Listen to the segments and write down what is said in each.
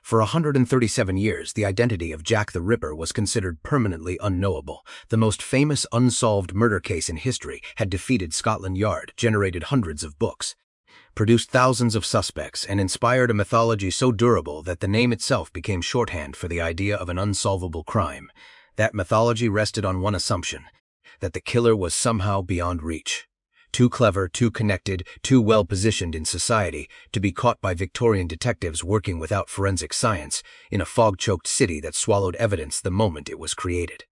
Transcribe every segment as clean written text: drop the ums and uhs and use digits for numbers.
For 137 years, the identity of Jack the Ripper was considered permanently unknowable. The most famous unsolved murder case in history had defeated Scotland Yard, generated hundreds of books, produced thousands of suspects, and inspired a mythology so durable that the name itself became shorthand for the idea of an unsolvable crime. That mythology rested on one assumption: that the killer was somehow beyond reach. Too clever, too connected, too well-positioned in society to be caught by Victorian detectives working without forensic science in a fog-choked city that swallowed evidence the moment it was created.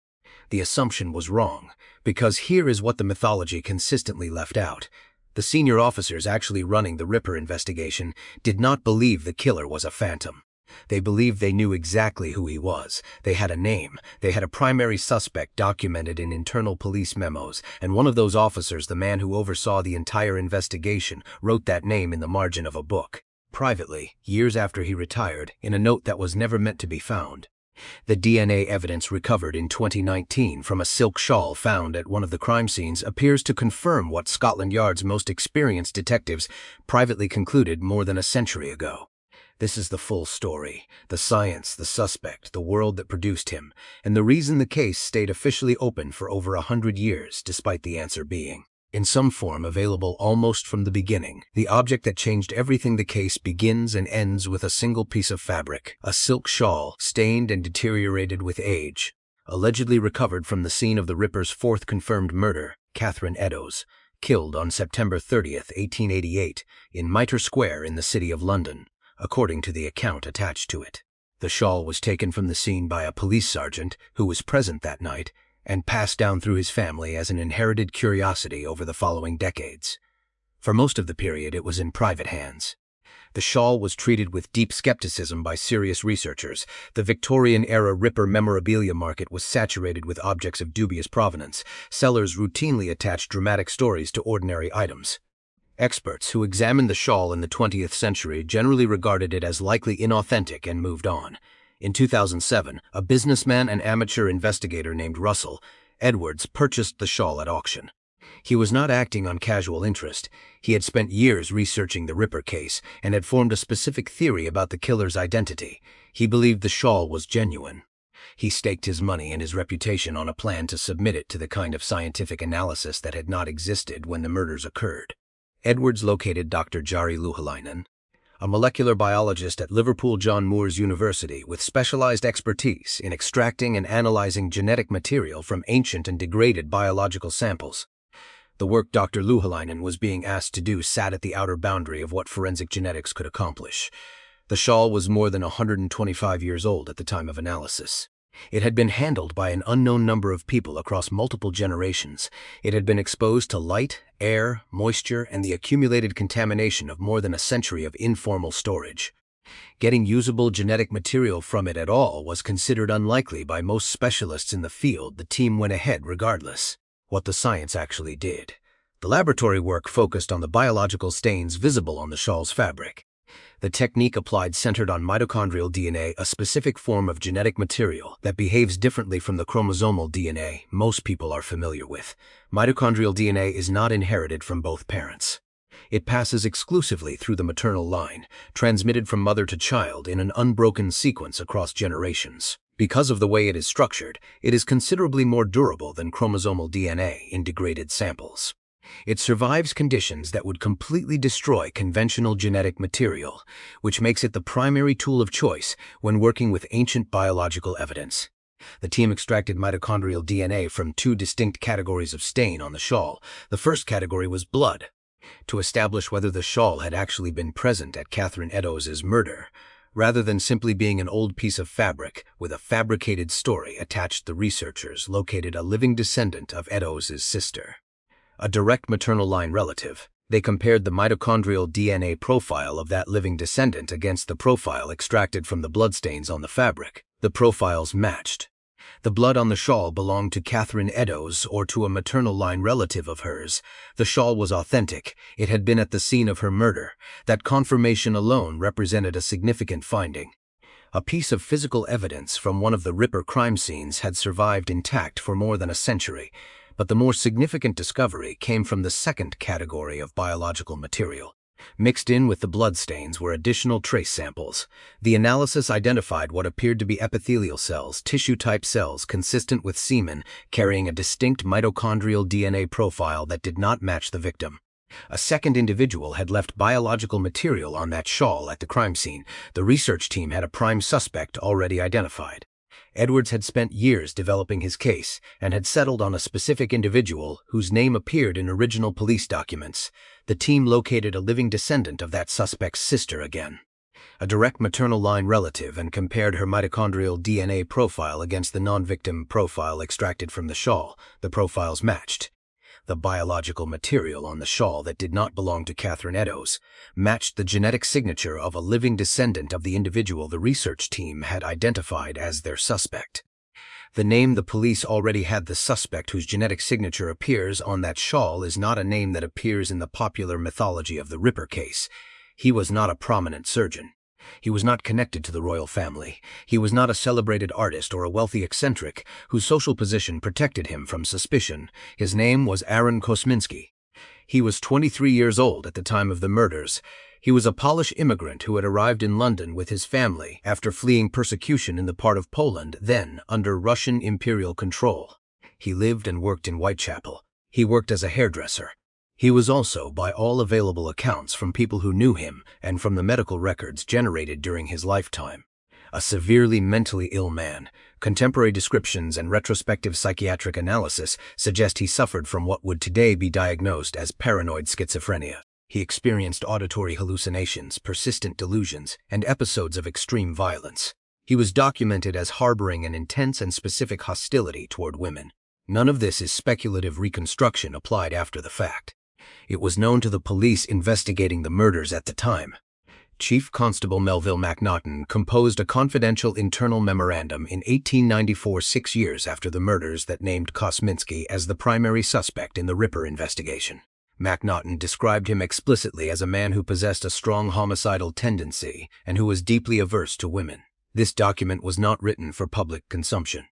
The assumption was wrong, because here is what the mythology consistently left out. The senior officers actually running the Ripper investigation did not believe the killer was a phantom. They believed they knew exactly who he was. They had a name. They had a primary suspect documented in internal police memos, and one of those officers, the man who oversaw the entire investigation, wrote that name in the margin of a book, privately, years after he retired, in a note that was never meant to be found. The DNA evidence recovered in 2019 from a silk shawl found at one of the crime scenes appears to confirm what Scotland Yard's most experienced detectives privately concluded more than a century ago. This is the full story: the science, the suspect, the world that produced him, and the reason the case stayed officially open for over 100 years, despite the answer being, in some form, available almost from the beginning. The object that changed everything. The case begins and ends with a single piece of fabric, a silk shawl, stained and deteriorated with age, allegedly recovered from the scene of the Ripper's fourth confirmed murder, Catherine Eddowes, killed on September 30th, 1888, in Mitre Square in the City of London, according to the account attached to it. The shawl was taken from the scene by a police sergeant who was present that night and passed down through his family as an inherited curiosity over the following decades. For most of the period, it was in private hands. The shawl was treated with deep skepticism by serious researchers. The Victorian-era Ripper memorabilia market was saturated with objects of dubious provenance. Sellers routinely attached dramatic stories to ordinary items. Experts who examined the shawl in the 20th century generally regarded it as likely inauthentic and moved on. In 2007, a businessman and amateur investigator named Russell Edwards purchased the shawl at auction. He was not acting on casual interest. He had spent years researching the Ripper case and had formed a specific theory about the killer's identity. He believed the shawl was genuine. He staked his money and his reputation on a plan to submit it to the kind of scientific analysis that had not existed when the murders occurred. Edwards located Dr. Jari Louhelainen, a molecular biologist at Liverpool John Moores University with specialized expertise in extracting and analyzing genetic material from ancient and degraded biological samples. The work Dr. Louhelainen was being asked to do sat at the outer boundary of what forensic genetics could accomplish. The shawl was more than 125 years old at the time of analysis. It had been handled by an unknown number of people across multiple generations. It had been exposed to light, air, moisture, and the accumulated contamination of more than a century of informal storage. Getting usable genetic material from it at all was considered unlikely by most specialists in the field. The team went ahead regardless. What the science actually did. The laboratory work focused on the biological stains visible on the shawl's fabric. The technique applied centered on mitochondrial DNA, a specific form of genetic material that behaves differently from the chromosomal DNA most people are familiar with. Mitochondrial DNA is not inherited from both parents. It passes exclusively through the maternal line, transmitted from mother to child in an unbroken sequence across generations. Because of the way it is structured, it is considerably more durable than chromosomal DNA in degraded samples. It survives conditions that would completely destroy conventional genetic material, which makes it the primary tool of choice when working with ancient biological evidence. The team extracted mitochondrial DNA from two distinct categories of stain on the shawl. The first category was blood, to establish whether the shawl had actually been present at Catherine Eddowes' murder. Rather than simply being an old piece of fabric with a fabricated story attached, the researchers located a living descendant of Eddowes' sister, a direct maternal line relative. They compared the mitochondrial DNA profile of that living descendant against the profile extracted from the bloodstains on the fabric. The profiles matched. The blood on the shawl belonged to Catherine Eddowes or to a maternal line relative of hers. The shawl was authentic. It had been at the scene of her murder. That confirmation alone represented a significant finding. A piece of physical evidence from one of the Ripper crime scenes had survived intact for more than a century. But the more significant discovery came from the second category of biological material. Mixed in with the bloodstains were additional trace samples. The analysis identified what appeared to be epithelial cells, tissue-type cells consistent with semen, carrying a distinct mitochondrial DNA profile that did not match the victim. A second individual had left biological material on that shawl at the crime scene. The research team had a prime suspect already identified. Edwards had spent years developing his case and had settled on a specific individual whose name appeared in original police documents. The team located a living descendant of that suspect's sister again, a direct maternal line relative, and compared her mitochondrial DNA profile against the non-victim profile extracted from the shawl. The profiles matched. The biological material on the shawl that did not belong to Catherine Eddowes matched the genetic signature of a living descendant of the individual the research team had identified as their suspect. The name the police already had the suspect whose genetic signature appears on that shawl is not a name that appears in the popular mythology of the Ripper case. He was not a prominent surgeon. He was not connected to the royal family. He was not a celebrated artist or a wealthy eccentric whose social position protected him from suspicion. His name was Aaron Kosminski. He was 23 years old at the time of the murders. He was a Polish immigrant who had arrived in London with his family after fleeing persecution in the part of Poland then under Russian imperial control. He lived and worked in Whitechapel. He worked as a hairdresser. He was also, by all available accounts from people who knew him and from the medical records generated during his lifetime, a severely mentally ill man. Contemporary descriptions and retrospective psychiatric analysis suggest he suffered from what would today be diagnosed as paranoid schizophrenia. He experienced auditory hallucinations, persistent delusions, and episodes of extreme violence. He was documented as harboring an intense and specific hostility toward women. None of this is speculative reconstruction applied after the fact. It was known to the police investigating the murders at the time. Chief Constable Melville MacNaughton composed a confidential internal memorandum in 1894, 6 years after the murders, that named Kosminski as the primary suspect in the Ripper investigation. MacNaughton described him explicitly as a man who possessed a strong homicidal tendency and who was deeply averse to women. This document was not written for public consumption.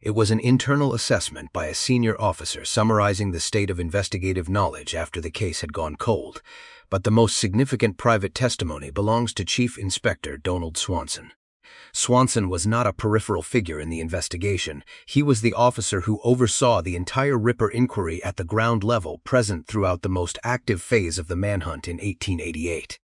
It was an internal assessment by a senior officer summarizing the state of investigative knowledge after the case had gone cold, but the most significant private testimony belongs to Chief Inspector Donald Swanson. Swanson was not a peripheral figure in the investigation. He was the officer who oversaw the entire Ripper inquiry at the ground level, present throughout the most active phase of the manhunt in 1888.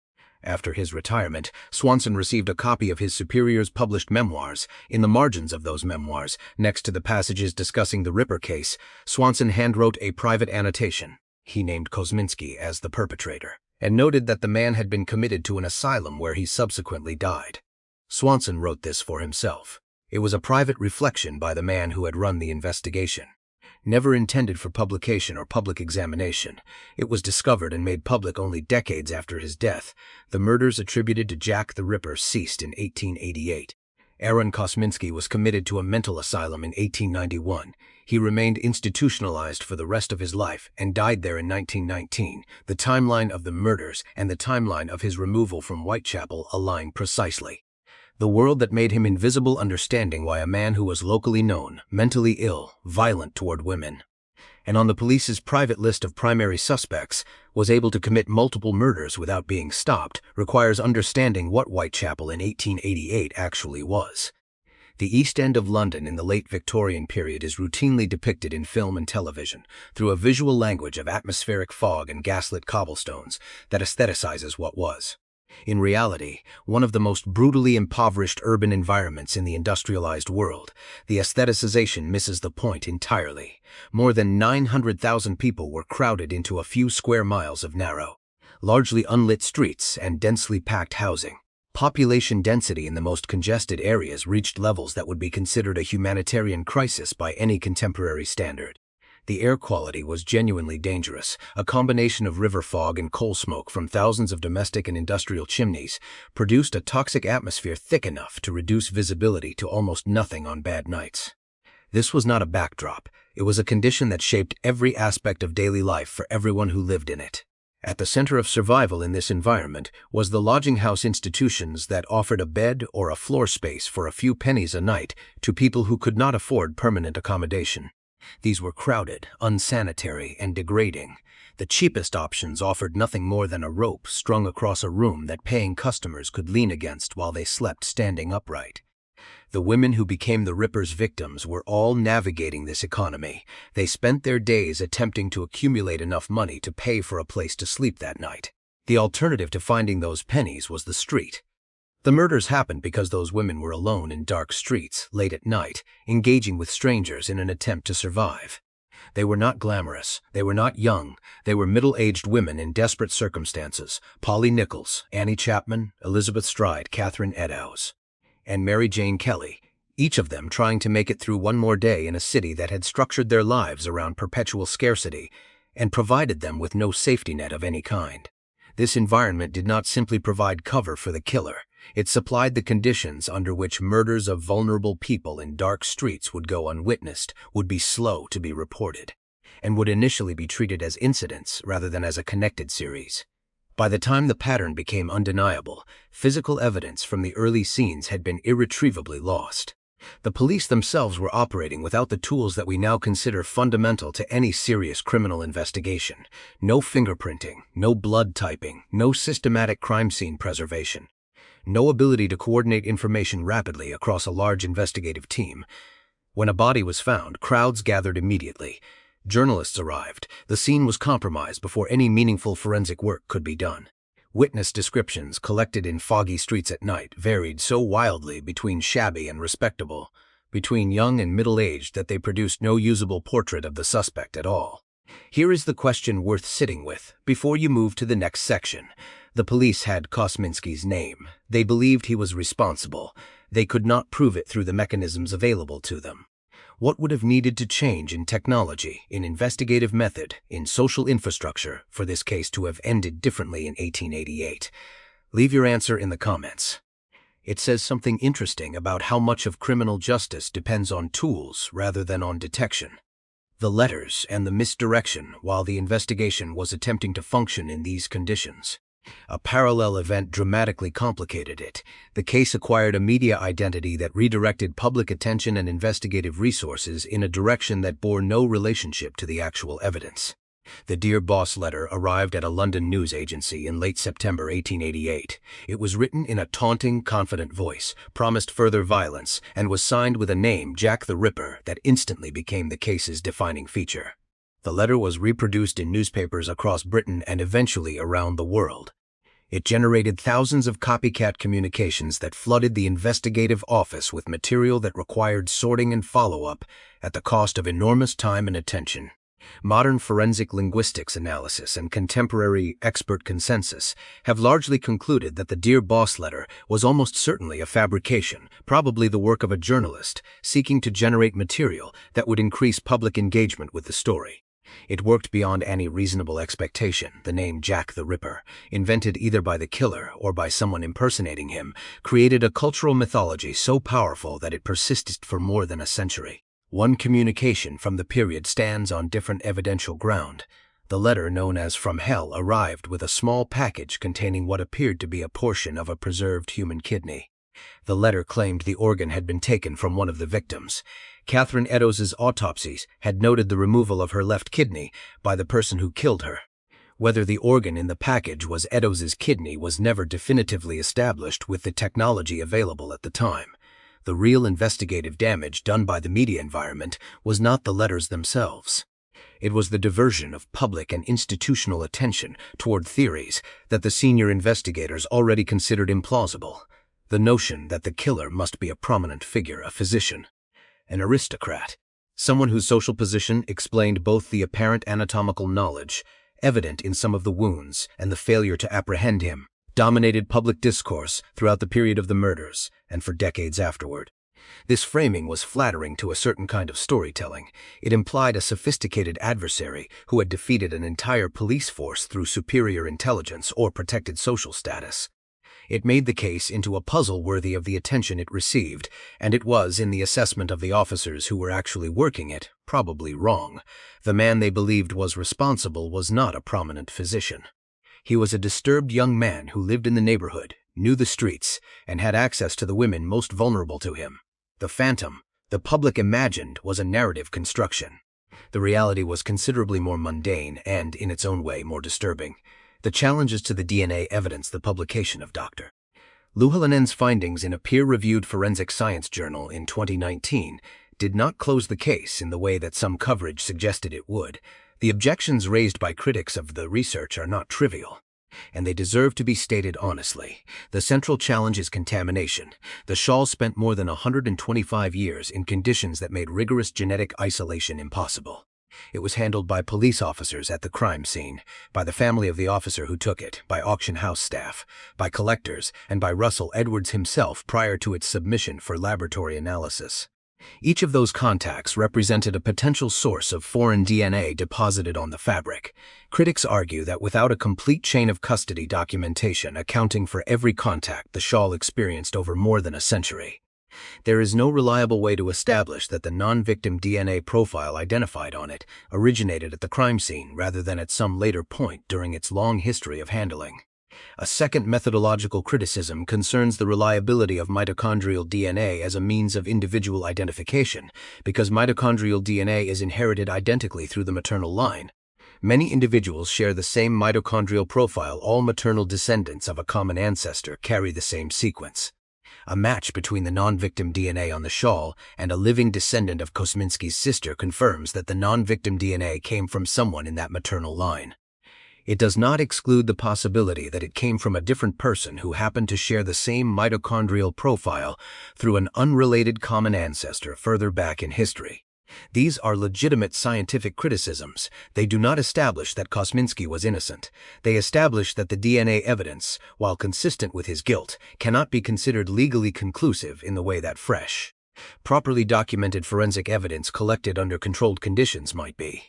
After his retirement, Swanson received a copy of his superior's published memoirs. In the margins of those memoirs, next to the passages discussing the Ripper case, Swanson handwrote a private annotation. He named Kosminski as the perpetrator, and noted that the man had been committed to an asylum where he subsequently died. Swanson wrote this for himself. It was a private reflection by the man who had run the investigation. Never intended for publication or public examination, it was discovered and made public only decades after his death. The murders attributed to Jack the Ripper ceased in 1888. Aaron Kosminski was committed to a mental asylum in 1891. He remained institutionalized for the rest of his life and died there in 1919. The timeline of the murders and the timeline of his removal from Whitechapel align precisely. The world that made him invisible, understanding why a man who was locally known, mentally ill, violent toward women, and on the police's private list of primary suspects, was able to commit multiple murders without being stopped, requires understanding what Whitechapel in 1888 actually was. The East End of London in the late Victorian period is routinely depicted in film and television through a visual language of atmospheric fog and gaslit cobblestones that aestheticizes what was, in reality, one of the most brutally impoverished urban environments in the industrialized world. The aestheticization misses the point entirely. More than 900,000 people were crowded into a few square miles of narrow, largely unlit streets and densely packed housing. Population density in the most congested areas reached levels that would be considered a humanitarian crisis by any contemporary standard. The air quality was genuinely dangerous. A combination of river fog and coal smoke from thousands of domestic and industrial chimneys produced a toxic atmosphere thick enough to reduce visibility to almost nothing on bad nights. This was not a backdrop. It was a condition that shaped every aspect of daily life for everyone who lived in it. At the center of survival in this environment was the lodging house institutions that offered a bed or a floor space for a few pennies a night to people who could not afford permanent accommodation. These were crowded, unsanitary, and degrading. The cheapest options offered nothing more than a rope strung across a room that paying customers could lean against while they slept standing upright. The women who became the Ripper's victims were all navigating this economy. They spent their days attempting to accumulate enough money to pay for a place to sleep that night. The alternative to finding those pennies was the street. The murders happened because those women were alone in dark streets, late at night, engaging with strangers in an attempt to survive. They were not glamorous, they were not young, they were middle-aged women in desperate circumstances: Polly Nichols, Annie Chapman, Elizabeth Stride, Catherine Eddowes, and Mary Jane Kelly, each of them trying to make it through one more day in a city that had structured their lives around perpetual scarcity and provided them with no safety net of any kind. This environment did not simply provide cover for the killer. It supplied the conditions under which murders of vulnerable people in dark streets would go unwitnessed, would be slow to be reported, and would initially be treated as incidents rather than as a connected series. By the time the pattern became undeniable, physical evidence from the early scenes had been irretrievably lost. The police themselves were operating without the tools that we now consider fundamental to any serious criminal investigation. No fingerprinting, no blood typing, no systematic crime scene preservation, no ability to coordinate information rapidly across a large investigative team. When a body was found, crowds gathered immediately. Journalists arrived. The scene was compromised before any meaningful forensic work could be done. Witness descriptions collected in foggy streets at night varied so wildly between shabby and respectable, between young and middle-aged, that they produced no usable portrait of the suspect at all. Here is the question worth sitting with before you move to the next section. The police had Kosminski's name. They believed he was responsible. They could not prove it through the mechanisms available to them. What would have needed to change in technology, in investigative method, in social infrastructure for this case to have ended differently in 1888? Leave your answer in the comments. It says something interesting about how much of criminal justice depends on tools rather than on detection. The letters and the misdirection while the investigation was attempting to function in these conditions. A parallel event dramatically complicated it. The case acquired a media identity that redirected public attention and investigative resources in a direction that bore no relationship to the actual evidence. The Dear Boss letter arrived at a London news agency in late September 1888. It was written in a taunting, confident voice, promised further violence, and was signed with a name, Jack the Ripper, that instantly became the case's defining feature. The letter was reproduced in newspapers across Britain and eventually around the world. It generated thousands of copycat communications that flooded the investigative office with material that required sorting and follow-up at the cost of enormous time and attention. Modern forensic linguistics analysis and contemporary expert consensus have largely concluded that the Dear Boss letter was almost certainly a fabrication, probably the work of a journalist seeking to generate material that would increase public engagement with the story. It worked beyond any reasonable expectation. The name Jack the Ripper, invented either by the killer or by someone impersonating him, created a cultural mythology so powerful that it persisted for more than a century. One communication from the period stands on different evidential ground. The letter, known as From Hell, arrived with a small package containing what appeared to be a portion of a preserved human kidney. The letter claimed the organ had been taken from one of the victims. Catherine Eddowes' autopsies had noted the removal of her left kidney by the person who killed her. Whether the organ in the package was Eddowes' kidney was never definitively established with the technology available at the time. The real investigative damage done by the media environment was not the letters themselves. It was the diversion of public and institutional attention toward theories that the senior investigators already considered implausible. The notion that the killer must be a prominent figure, a physician, an aristocrat, someone whose social position explained both the apparent anatomical knowledge evident in some of the wounds and the failure to apprehend him, dominated public discourse throughout the period of the murders and for decades afterward. This framing was flattering to a certain kind of storytelling. It implied a sophisticated adversary who had defeated an entire police force through superior intelligence or protected social status. It made the case into a puzzle worthy of the attention it received, and it was, in the assessment of the officers who were actually working it, probably wrong. The man they believed was responsible was not a prominent physician. He was a disturbed young man who lived in the neighborhood, knew the streets, and had access to the women most vulnerable to him. The phantom, the public imagined, was a narrative construction. The reality was considerably more mundane and, in its own way, more disturbing. The challenges to the DNA evidence the publication of Dr. Luhalanen's findings in a peer-reviewed forensic science journal in 2019 did not close the case in the way that some coverage suggested it would. The objections raised by critics of the research are not trivial, and they deserve to be stated honestly. The central challenge is contamination. The shawl spent more than 125 years in conditions that made rigorous genetic isolation impossible. It was handled by police officers at the crime scene, by the family of the officer who took it, by auction house staff, by collectors, and by Russell Edwards himself prior to its submission for laboratory analysis. Each of those contacts represented a potential source of foreign DNA deposited on the fabric. Critics argue that without a complete chain of custody documentation accounting for every contact the shawl experienced over more than a century, there is no reliable way to establish that the non-victim DNA profile identified on it originated at the crime scene rather than at some later point during its long history of handling. A second methodological criticism concerns the reliability of mitochondrial DNA as a means of individual identification, because mitochondrial DNA is inherited identically through the maternal line. Many individuals share the same mitochondrial profile. All maternal descendants of a common ancestor carry the same sequence. A match between the non-victim DNA on the shawl and a living descendant of Kosminski's sister confirms that the non-victim DNA came from someone in that maternal line. It does not exclude the possibility that it came from a different person who happened to share the same mitochondrial profile through an unrelated common ancestor further back in history. These are legitimate scientific criticisms. They do not establish that Kosminski was innocent. They establish that the DNA evidence, while consistent with his guilt, cannot be considered legally conclusive in the way that fresh, properly documented forensic evidence collected under controlled conditions might be.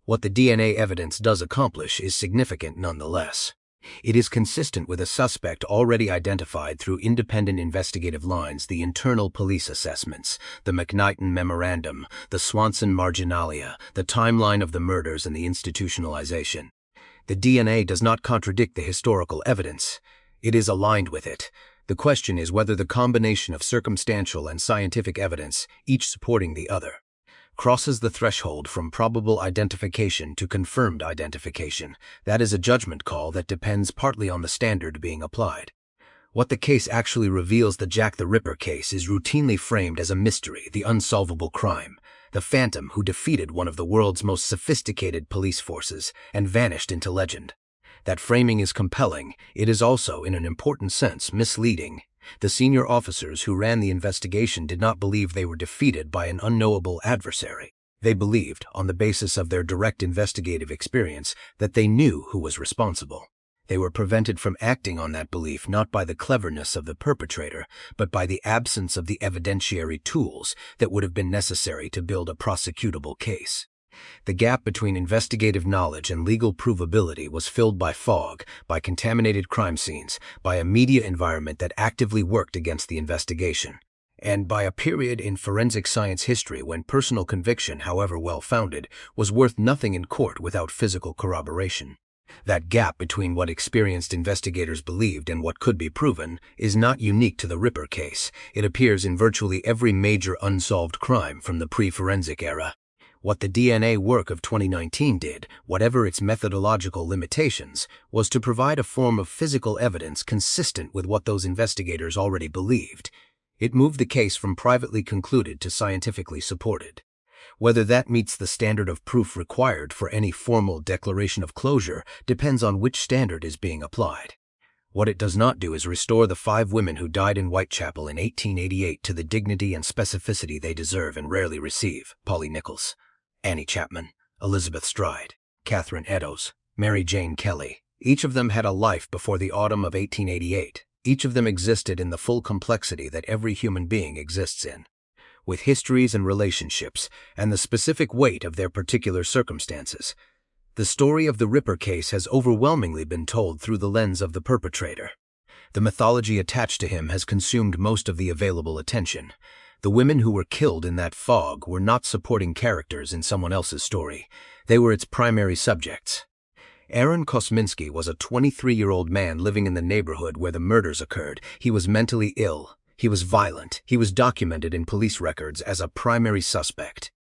What the DNA evidence does accomplish is significant nonetheless. It is consistent with a suspect already identified through independent investigative lines: the internal police assessments, the McKnighton Memorandum, the Swanson Marginalia, the timeline of the murders, and the institutionalization. The DNA does not contradict the historical evidence. It is aligned with it. The question is whether the combination of circumstantial and scientific evidence, each supporting the other, crosses the threshold from probable identification to confirmed identification. That is a judgment call that depends partly on the standard being applied. What the case actually reveals: the Jack the Ripper case is routinely framed as a mystery, the unsolvable crime, the phantom who defeated one of the world's most sophisticated police forces and vanished into legend. That framing is compelling. It is also, in an important sense, misleading. The senior officers who ran the investigation did not believe they were defeated by an unknowable adversary. They believed, on the basis of their direct investigative experience, that they knew who was responsible. They were prevented from acting on that belief not by the cleverness of the perpetrator, but by the absence of the evidentiary tools that would have been necessary to build a prosecutable case. The gap between investigative knowledge and legal provability was filled by fog, by contaminated crime scenes, by a media environment that actively worked against the investigation, and by a period in forensic science history when personal conviction, however well-founded, was worth nothing in court without physical corroboration. That gap between what experienced investigators believed and what could be proven is not unique to the Ripper case. It appears in virtually every major unsolved crime from the pre-forensic era. What the DNA work of 2019 did, whatever its methodological limitations, was to provide a form of physical evidence consistent with what those investigators already believed. It moved the case from privately concluded to scientifically supported. Whether that meets the standard of proof required for any formal declaration of closure depends on which standard is being applied. What it does not do is restore the 5 women who died in Whitechapel in 1888 to the dignity and specificity they deserve and rarely receive: Polly Nichols, Annie Chapman, Elizabeth Stride, Catherine Eddowes, Mary Jane Kelly. Each of them had a life before the autumn of 1888. Each of them existed in the full complexity that every human being exists in, with histories and relationships and the specific weight of their particular circumstances. The story of the Ripper case has overwhelmingly been told through the lens of the perpetrator. The mythology attached to him has consumed most of the available attention. The women who were killed in that fog were not supporting characters in someone else's story. They were its primary subjects. Aaron Kosminski was a 23-year-old man living in the neighborhood where the murders occurred. He was mentally ill. He was violent. He was documented in police records as a primary suspect.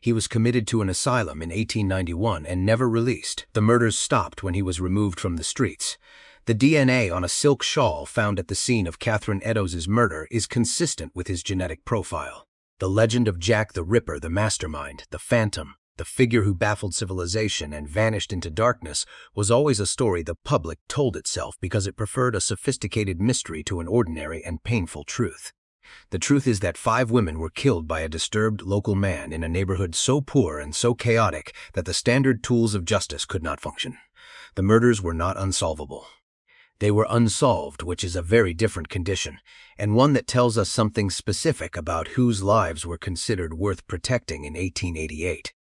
He was committed to an asylum in 1891 and never released. The murders stopped when he was removed from the streets. The DNA on a silk shawl found at the scene of Catherine Eddowes' murder is consistent with his genetic profile. The legend of Jack the Ripper, the mastermind, the phantom, the figure who baffled civilization and vanished into darkness, was always a story the public told itself because it preferred a sophisticated mystery to an ordinary and painful truth. The truth is that 5 women were killed by a disturbed local man in a neighborhood so poor and so chaotic that the standard tools of justice could not function. The murders were not unsolvable. They were unsolved, which is a very different condition, and one that tells us something specific about whose lives were considered worth protecting in 1888.